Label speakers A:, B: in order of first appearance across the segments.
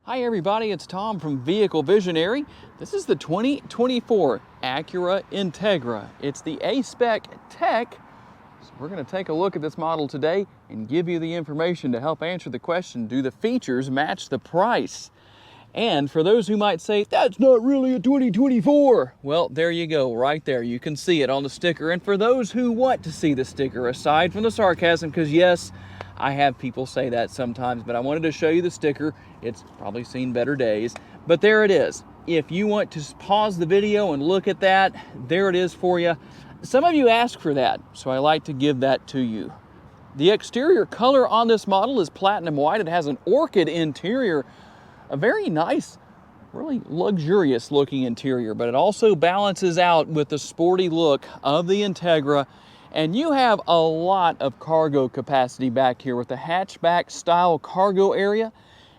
A: Hi everybody, it's Tom from Vehicle Visionary. This is the 2024 Acura Integra. It's the A-Spec Tech. So we're going to take a look at this model today and give you the information to help answer the question, do the features match the price? And for those who might say, that's not really a 2024, well, there you go, right there. You can see it on the sticker. And for those who want to see the sticker, aside from the sarcasm, because yes, I have people say that sometimes, but I wanted to show you the sticker. It's probably seen better days, but there it is. If you want to pause the video and look at that, there it is for you. Some of you ask for that, so I like to give that to you. The exterior color on this model is platinum white. It has an orchid interior, a very nice, really luxurious looking interior, but it also balances out with the sporty look of the Integra. And you have a lot of cargo capacity back here with the hatchback style cargo area.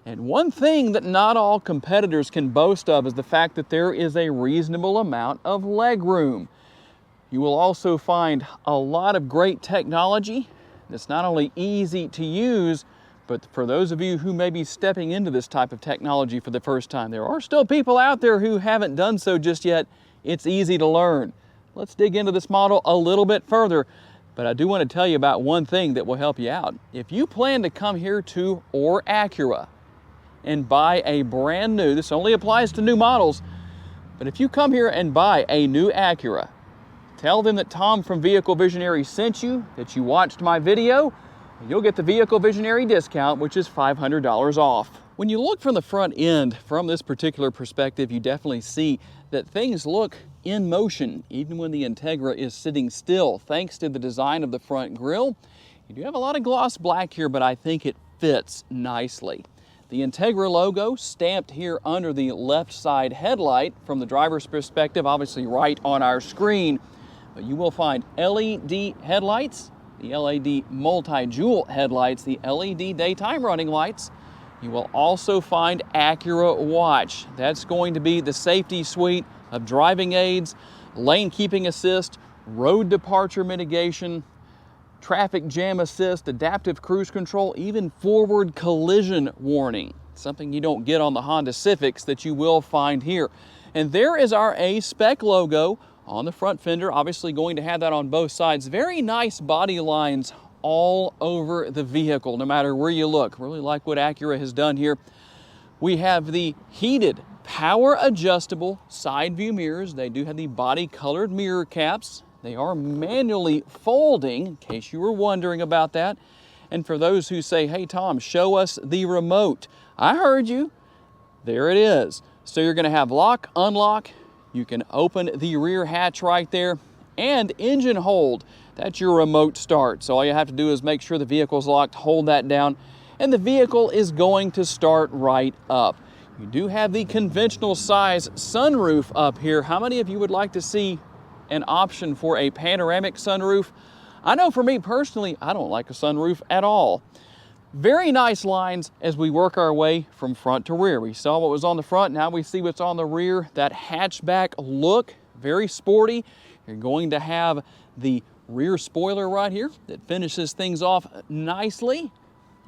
A: And one thing that not all competitors can boast of is the fact that there is a reasonable amount of leg room. You will also find a lot of great technology that's not only easy to use, but for those of you who may be stepping into this type of technology for the first time, there are still people out there who haven't done so just yet. It's easy to learn. Let's dig into this model a little bit further, but I do want to tell you about one thing that will help you out. If you plan to come here to Orr Acura and buy a brand new, this only applies to new models, but if you come here and buy a new Acura, tell them that Tom from Vehicle Visionary sent you, that you watched my video, and you'll get the Vehicle Visionary discount, which is $500 off. When you look from the front end, from this particular perspective, you definitely see that things look in motion, even when the Integra is sitting still, thanks to the design of the front grille. You do have a lot of gloss black here, but I think it fits nicely. The Integra logo stamped here under the left side headlight from the driver's perspective, obviously right on our screen. But you will find LED headlights, the LED multi-jewel headlights, the LED daytime running lights. You will also find Acura Watch. That's going to be the safety suite of driving aids, lane keeping assist, road departure mitigation, traffic jam assist, adaptive cruise control, even forward collision warning. Something you don't get on the Honda Civics that you will find here. And there is our A-Spec logo on the front fender, obviously going to have that on both sides. Very nice body lines all over the vehicle, no matter where you look. Really like what Acura has done here. We have the heated, power adjustable side view mirrors. They do have the body colored mirror caps. They are manually folding, in case you were wondering about that. And for those who say, hey Tom, show us the remote. I heard you. There it is. So you're gonna have lock, unlock. You can open the rear hatch right there, and engine hold. That's your remote start. So all you have to do is make sure the vehicle's locked, hold that down, and the vehicle is going to start right up. You do have the conventional size sunroof up here. How many of you would like to see an option for a panoramic sunroof? I know for me personally, I don't like a sunroof at all. Very nice lines as we work our way from front to rear. We saw what was on the front, now we see what's on the rear. That hatchback look, very sporty. You're going to have the rear spoiler right here that finishes things off nicely.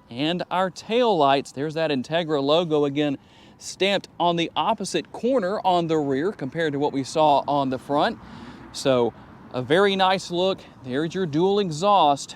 A: And our tail lights, there's that Integra logo again, stamped on the opposite corner on the rear compared to what we saw on the front. So a very nice look. There's your dual exhaust.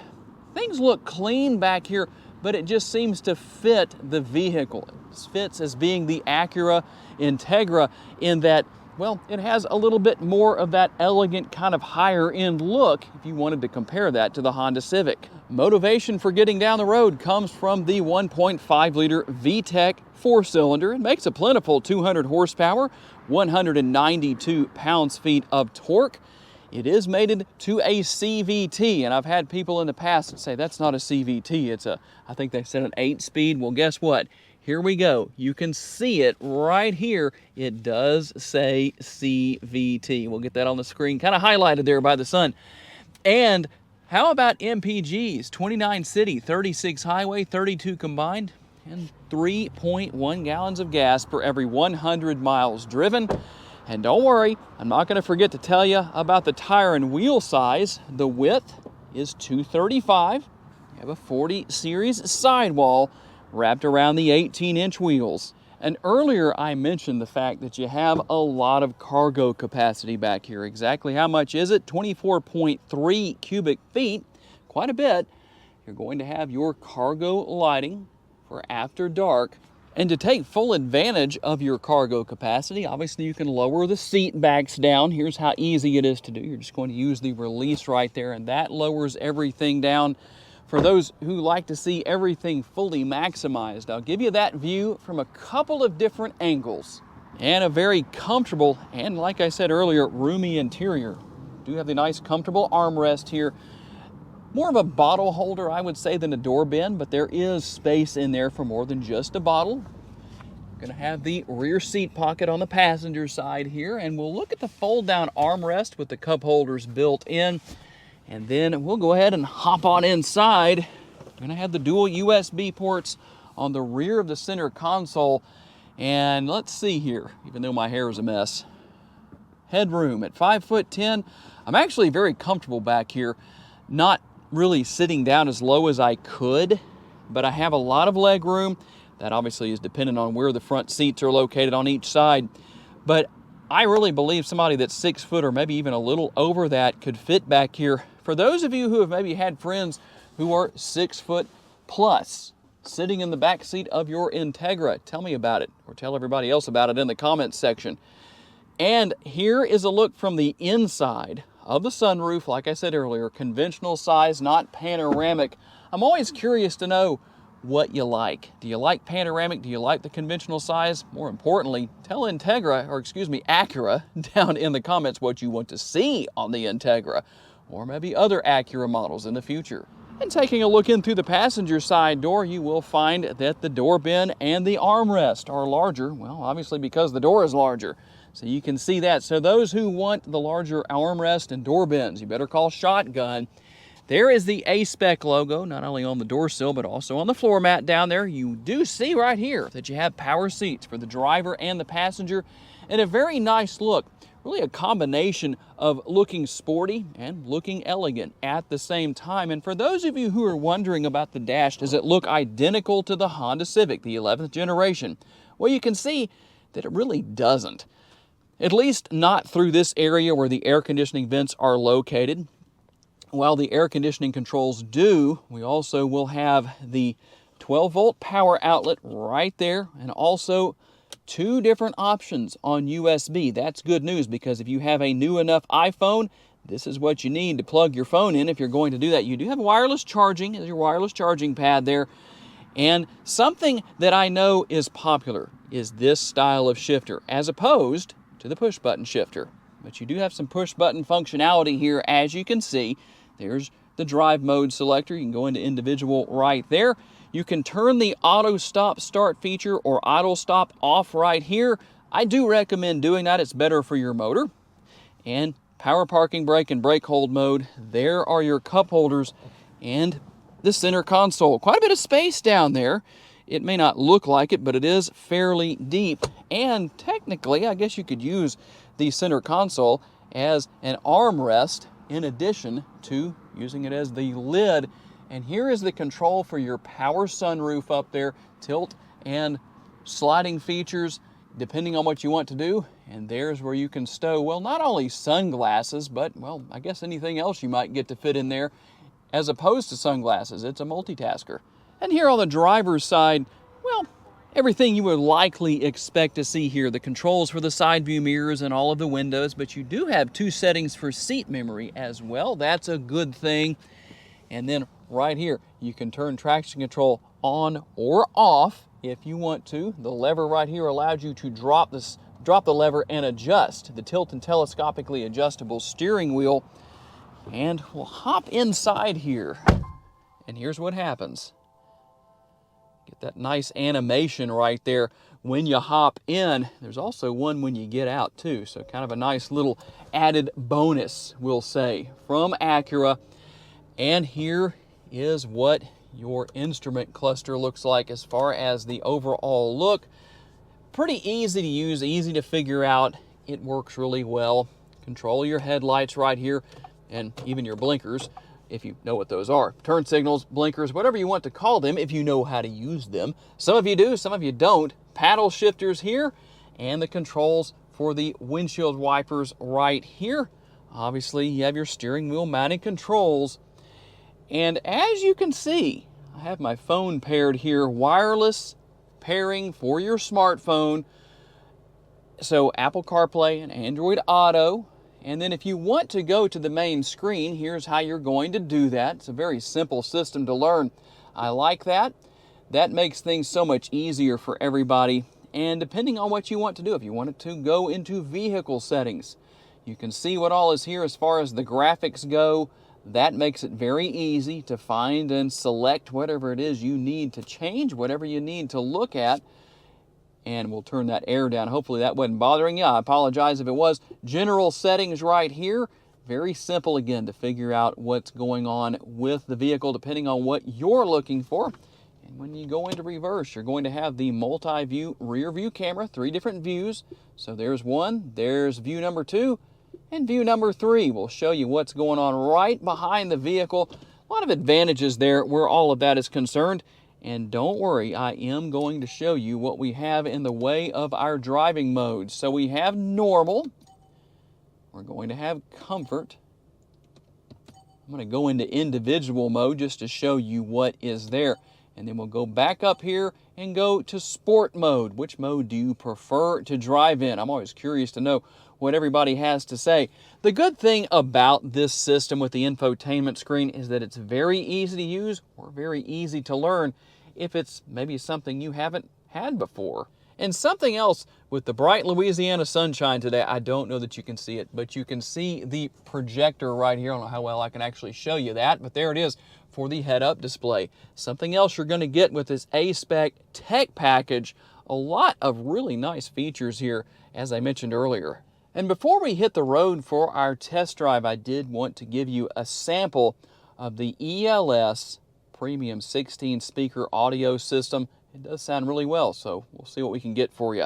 A: Things look clean back here, but it just seems to fit the vehicle. It fits as being the Acura Integra in that, well, it has a little bit more of that elegant kind of higher end look if you wanted to compare that to the Honda Civic. Motivation for getting down the road comes from the 1.5 liter VTEC 4-cylinder. It makes a plentiful 200 horsepower, 192 pounds-feet of torque. It is mated to a CVT, and I've had people in the past say that's not a CVT, it's a, I think they said an 8-speed. Well, guess what? Here we go. You can see it right here. It does say CVT. We'll get that on the screen, kind of highlighted there by the sun. And how about MPGs? 29 city, 36 highway, 32 combined, and 3.1 gallons of gas per every 100 miles driven. And don't worry, I'm not going to forget to tell you about the tire and wheel size. The width is 235. You have a 40 series sidewall wrapped around the 18-inch wheels. And earlier I mentioned the fact that you have a lot of cargo capacity back here. Exactly how much is it? 24.3 cubic feet, quite a bit. You're going to have your cargo lighting for after dark. And to take full advantage of your cargo capacity, obviously you can lower the seat backs down. Here's how easy it is to do. You're just going to use the release right there, and that lowers everything down. For those who like to see everything fully maximized, I'll give you that view from a couple of different angles. And a very comfortable, and like I said earlier, roomy interior. Do have the nice comfortable armrest here. More of a bottle holder, I would say, than a door bin, but there is space in there for more than just a bottle. Gonna have the rear seat pocket on the passenger side here, and we'll look at the fold down armrest with the cup holders built in. And then we'll go ahead and hop on inside. We're gonna have the dual USB ports on the rear of the center console. And let's see here, even though my hair is a mess. Headroom at 5'10". I'm actually very comfortable back here, not really sitting down as low as I could, but I have a lot of leg room. That obviously is dependent on where the front seats are located on each side. But I really believe somebody that's 6 foot or maybe even a little over that could fit back here. For those of you who have maybe had friends who are 6 foot plus sitting in the back seat of your Integra, tell me about it, or tell everybody else about it in the comments section. And here is a look from the inside of the sunroof. Like I said earlier, conventional size, not panoramic. I'm always curious to know what you like. Do you like panoramic? Do you like the conventional size? More importantly, tell Acura down in the comments what you want to see on the Integra, or maybe other Acura models in the future. And taking a look in through the passenger side door, you will find that the door bin and the armrest are larger. Well, obviously because the door is larger. So you can see that. So those who want the larger armrest and door bins, you better call Shotgun. There is the A-Spec logo, not only on the door sill, but also on the floor mat down there. You do see right here that you have power seats for the driver and the passenger, and a very nice look. Really a combination of looking sporty and looking elegant at the same time. And for those of you who are wondering about the dash, does it look identical to the Honda Civic, the 11th generation? Well, you can see that it really doesn't. At least not through this area where the air conditioning vents are located. While the air conditioning controls do, we also will have the 12-volt power outlet right there, and also 2 different options on USB. That's good news, because if you have a new enough iPhone, this is what you need to plug your phone in if you're going to do that. You do have wireless charging. There's your wireless charging pad there. And something that I know is popular is this style of shifter, as opposed to the push-button shifter. But you do have some push-button functionality here, as you can see. There's the drive mode selector. You can go into individual right there. You can turn the auto stop start feature or idle stop off right here. I do recommend doing that. It's better for your motor. And power parking brake and brake hold mode. There are your cup holders and the center console. Quite a bit of space down there. It may not look like it, but it is fairly deep. And technically, I guess you could use the center console as an armrest in addition to using it as the lid. And here is the control for your power sunroof up there, tilt and sliding features depending on what you want to do. And there's where you can stow, well, not only sunglasses, but, well, I guess anything else you might get to fit in there. As opposed to sunglasses, it's a multitasker. And here on the driver's side, well, everything you would likely expect to see here. The controls for the side view mirrors and all of the windows, but you do have 2 settings for seat memory as well. That's a good thing. And then right here, you can turn traction control on or off if you want to. The lever right here allows you to drop the lever and adjust the tilt and telescopically adjustable steering wheel. And we'll hop inside here. And here's what happens. Get that nice animation right there when you hop in. There's also one when you get out too. So kind of a nice little added bonus, we'll say, from Acura. And here is what your instrument cluster looks like as far as the overall look. Pretty easy to use, easy to figure out. It works really well. Control your headlights right here, and even your blinkers, if you know what those are. Turn signals, blinkers, whatever you want to call them, if you know how to use them. Some of you do, some of you don't. paddle shifters here and the controls for the windshield wipers right here. Obviously, you have your steering wheel mounted controls. And as you can see, I have my phone paired here, wireless pairing for your smartphone. So Apple CarPlay and Android Auto. And then if you want to go to the main screen, here's how you're going to do that. It's a very simple system to learn. I like that. That makes things so much easier for everybody. And depending on what you want to do, if you wanted to go into vehicle settings, you can see what all is here as far as the graphics go. That makes it very easy to find and select whatever it is you need to change, whatever you need to look at. And we'll turn that air down. Hopefully that wasn't bothering you. I apologize if it was. General settings right here. Very simple again to figure out what's going on with the vehicle depending on what you're looking for. And when you go into reverse, you're going to have the multi-view rear view camera, 3 different views. So there's one, there's view number 2, and view number 3 will show you what's going on right behind the vehicle. A lot of advantages there where all of that is concerned. And don't worry, I am going to show you what we have in the way of our driving modes. So we have normal. We're going to have comfort. I'm going to go into individual mode just to show you what is there. And then we'll go back up here and go to sport mode. Which mode do you prefer to drive in? I'm always curious to know what everybody has to say. The good thing about this system with the infotainment screen is that it's very easy to use or very easy to learn if it's maybe something you haven't had before. And something else with the bright Louisiana sunshine today, I don't know that you can see it, but you can see the projector right here. I don't know how well I can actually show you that, but there it is for the head-up display. Something else you're going to get with this A-Spec Tech package, a lot of really nice features here, as I mentioned earlier. And before we hit the road for our test drive, I did want to give you a sample of the ELS Premium 16 speaker audio system. It does sound really well, so we'll see what we can get for you.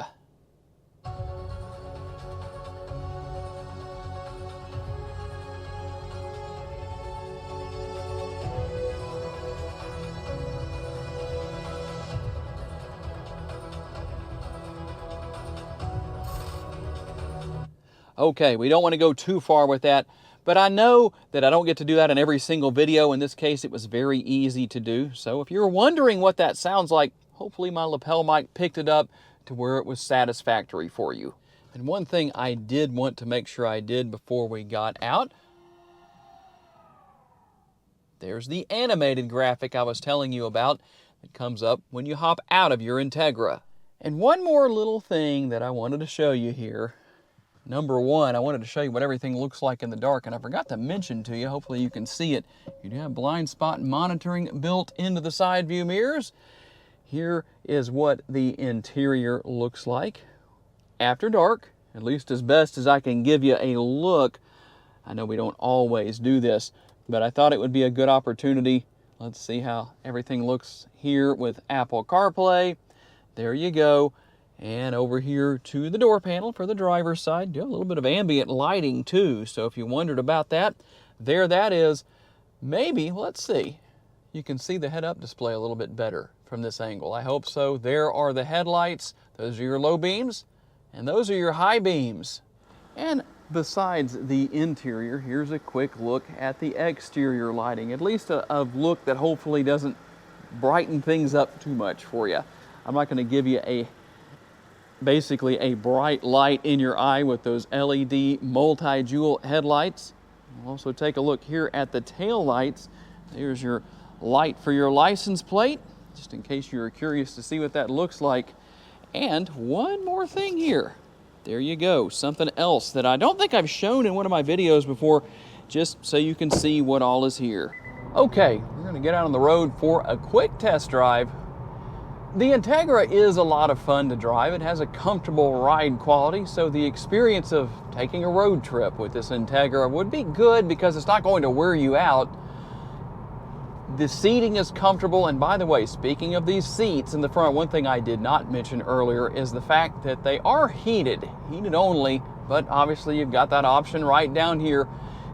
A: Okay, we don't want to go too far with that, but I know that I don't get to do that in every single video. In this case, it was very easy to do. So if you're wondering what that sounds like, hopefully my lapel mic picked it up to where it was satisfactory for you. And one thing I did want to make sure I did before we got out, there's the animated graphic I was telling you about that comes up when you hop out of your Integra. And one more little thing that I wanted to show you here. Number one, I wanted to show you what everything looks like in the dark, and I forgot to mention to you, hopefully you can see it, you do have blind spot monitoring built into the side view mirrors. Here is what the interior looks like after dark, at least as best as I can give you a look. I know we don't always do this, but I thought it would be a good opportunity. Let's see how everything looks here with Apple CarPlay. There you go. And over here to the door panel for the driver's side. Do have a little bit of ambient lighting too, so if you wondered about that, there that is. Maybe, let's see, you can see the head-up display a little bit better from this angle. I hope so. There are the headlights. Those are your low beams, and those are your high beams. And besides the interior, here's a quick look at the exterior lighting, at least a look that hopefully doesn't brighten things up too much for you. I'm not going to give you basically a bright light in your eye with those LED multi-jewel headlights. We'll also take a look here at the tail lights. There's your light for your license plate, just in case you were curious to see what that looks like. And one more thing here. There you go, something else that I don't think I've shown in one of my videos before, just so you can see what all is here. Okay, we're going to get out on the road for a quick test drive. The Integra is a lot of fun to drive. It has a comfortable ride quality, so the experience of taking a road trip with this Integra would be good because it's not going to wear you out. The seating is comfortable, and by the way, speaking of these seats in the front, one thing I did not mention earlier is the fact that they are heated only, but obviously you've got that option right down here,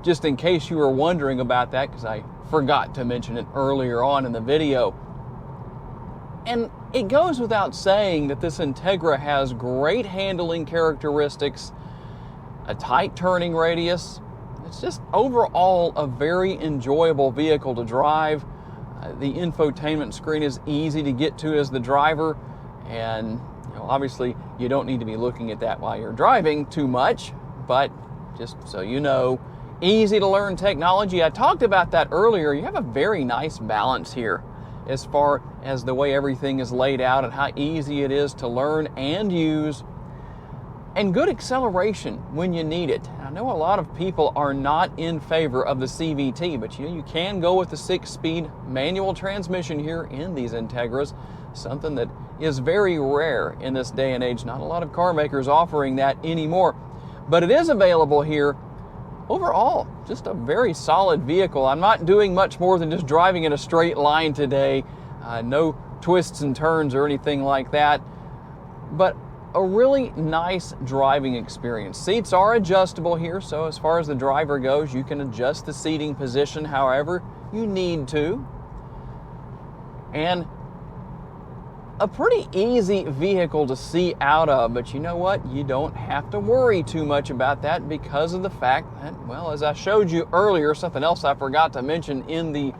A: just in case you were wondering about that, because I forgot to mention it earlier on in the video. And It goes without saying that this Integra has great handling characteristics, a tight turning radius. It's just overall a very enjoyable vehicle to drive. The infotainment screen is easy to get to as the driver, and obviously you don't need to be looking at that while you're driving too much, but just so you know, easy to learn technology. I talked about that earlier. You have a very nice balance here as far as the way everything is laid out and how easy it is to learn and use, and good acceleration when you need it. I know a lot of people are not in favor of the CVT, but you can go with the 6-speed manual transmission here in these Integras, something that is very rare in this day and age. Not a lot of car makers offering that anymore, but it is available here. Overall, just a very solid vehicle. I'm not doing much more than just driving in a straight line today. No twists and turns or anything like that, but a really nice driving experience. Seats are adjustable here, so as far as the driver goes, you can adjust the seating position however you need to. And a pretty easy vehicle to see out of, but you know what? You don't have to worry too much about that because of the fact that, well, as I showed you earlier, something else I forgot to mention in the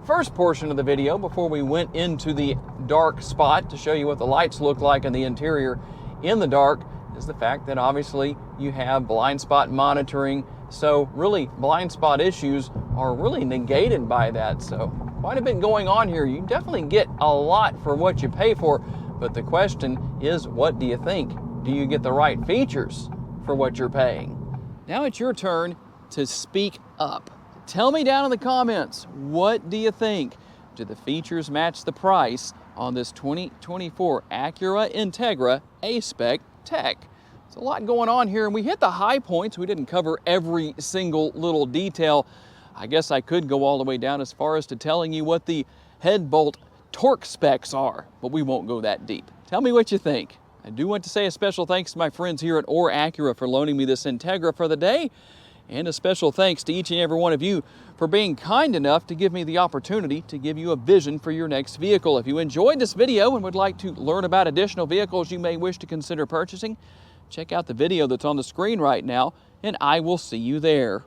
A: first portion of the video before we went into the dark spot to show you what the lights look like in the interior in the dark, is the fact that obviously you have blind spot monitoring. So really blind spot issues are really negated by that. So quite a bit going on here. You definitely get a lot for what you pay for, but the question is, what do you think? Do you get the right features for what you're paying? Now it's your turn to speak up. Tell me down in the comments, what do you think? Do the features match the price on this 2024 Acura Integra A-Spec Tech? There's a lot going on here, and we hit the high points. We didn't cover every single little detail. I guess I could go all the way down as far as to telling you what the head bolt torque specs are, but we won't go that deep. Tell me what you think. I do want to say a special thanks to my friends here at Orr Acura for loaning me this Integra for the day, and a special thanks to each and every one of you for being kind enough to give me the opportunity to give you a vision for your next vehicle. If you enjoyed this video and would like to learn about additional vehicles you may wish to consider purchasing, check out the video that's on the screen right now, and I will see you there.